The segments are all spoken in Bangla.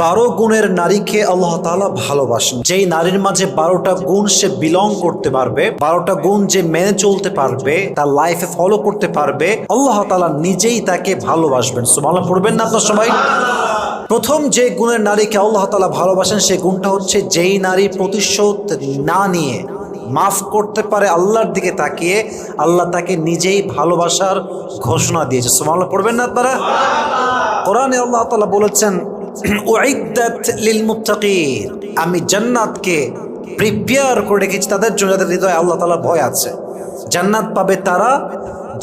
12 গুণের নারীকে আল্লাহ তাআলা ভালোবাসেন। যেই নারীর মাঝে 12টা গুণ সে বিলং করতে পারবে, 12টা গুণ যে মেনে চলতে পারবে, তার লাইফে ফলো করতে পারবে, আল্লাহ তাআলা নিজেই তাকে ভালোবাসবেন। সুবহানাল্লাহ পড়বেন না আপনারা সবাই? প্রথম যে গুণের নারীকে আল্লাহ তাআলা ভালোবাসেন সেই গুণটা হচ্ছে যেই নারী প্রতিশোধ না নিয়ে মাফ করতে পারে আল্লাহর দিকে তাকিয়ে, আল্লাহ তাকে নিজেই ভালোবাসার ঘোষণা দিয়েছে। সুবহানাল্লাহ পড়বেন না আপনারা? কোরআনে আল্লাহ তাআলা বলেছেন উইদ্দাত লিল মুত্তাকিন, আমি জান্নাতকে প্রিপেয়ার করে রেখেছি তাদের জন্য যাদের হৃদয়ে আল্লাহ তাআলার ভয় আছে। জান্নাত পাবে তারা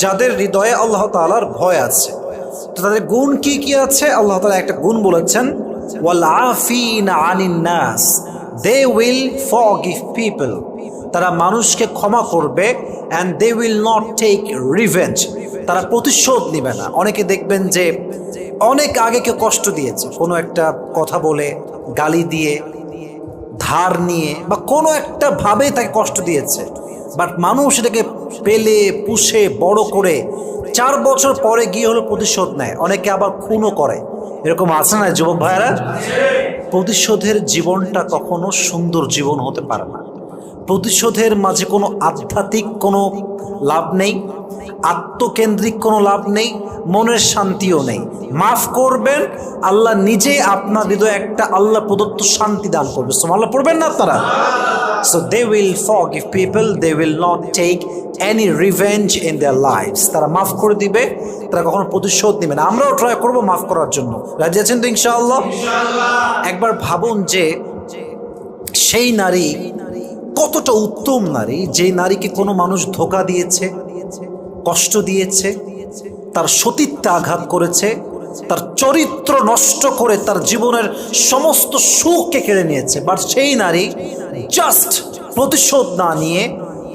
যাদের হৃদয়ে আল্লাহ তাআলার ভয় আছে। তো তাদের গুণ কি কি আছে? আল্লাহ তাআলা একটা গুণ বলেছেন ওয়াল আফিনা আনিন নাস, দে উইল ফরগিভ পিপল, তারা মানুষকে ক্ষমা করবে, and they will not take revenge, তারা প্রতিশোধ নেবে না। অনেকে দেখবেন যে অনেক আগে কেউ কষ্ট দিয়েছে, কোনো একটা কথা বলে, গালি দিয়ে, ধার নিয়ে বা কোনো একটা ভাবে তাকে কষ্ট দিয়েছে, বাট মানুষ এটাকে পেলে পুষে বড় করে 4 বছর পরে গিয়ে হলো প্রতিশোধ নেয়। অনেকে আবার খুনও করে। এরকম আছে না যুবক ভাইয়েরা? প্রতিশোধের জীবনটা কখনো সুন্দর জীবন হতে পারে না। প্রতিশোধের মাঝে কোনো আধ্যাত্মিক কোনো লাভ নেই, আত্মকেন্দ্রিক কোনো লাভ নেই, মনের শান্তিও নেই। মাফ করবেন, আল্লাহ নিজেই আপনার হৃদয়ে একটা আল্লাহ প্রদত্ত শান্তি দান করবে। সুবহানাল্লাহ পড়বেন না আপনারা? So they will forgive people, they will not take any revenge in their lives. তারা মাফ করে দিবে, তারা কখনো প্রতিশোধ নেবে না। আমরাও ট্রাই করবো মাফ করার জন্য। রাজি আছেন তো ইনশাআল্লাহ? একবার ভাবুন যে সেই নারী কতটা উত্তম নারী, যে নারীকে কোনো মানুষ ধোঁকা দিয়েছে, কষ্ট দিয়েছে, তার সতীত্বে আঘাত করেছে, তার চরিত্র নষ্ট করে তার জীবনের সমস্ত সুখকে কেড়ে নিয়েছে, বাট সেই নারী জাস্ট প্রতিশোধ না নিয়ে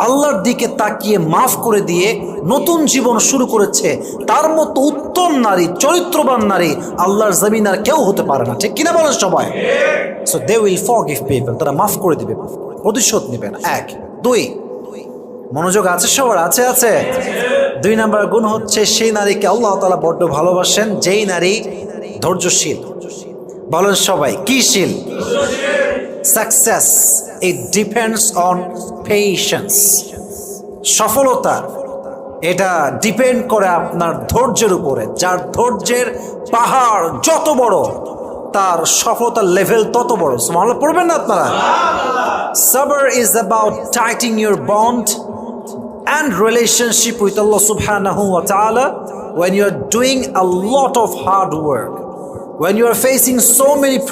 আল্লাহর দিকে তাকিয়ে মাফ করে দিয়ে নতুন জীবন শুরু করেছে। তার মতো উত্তম নারী, চরিত্রবান নারী আল্লাহর জমিন আর কেউ হতে পারে না। ঠিক কিনা বলেন সবাই? So they will forgive people, তারা মাফ করে দিবে, প্রতিশোধ নেবে না। 1 2 মনোযোগ আছে সবার? আছে আছে। 2 নাম্বার গুণ হচ্ছে সেই নারীকে আল্লাহ তাআলা বড্ড ভালোবাসেন যেই নারী ধৈর্যশীল। বলেন সবাই, কি শীল? Success it depends on patience. সফলতা এটা ডিপেন্ড করে আপনার ধৈর্যের উপরে। যার ধৈর্যের পাহাড় যত বড়, তার সফলতার লেভেল তত বড়। সুবহানাল্লাহ পড়বেন না আপনারা? Sabr is about tightening your bond and relationship with Allah subhanahu wa ta'ala when you are doing a lot of hard work, when you are facing so many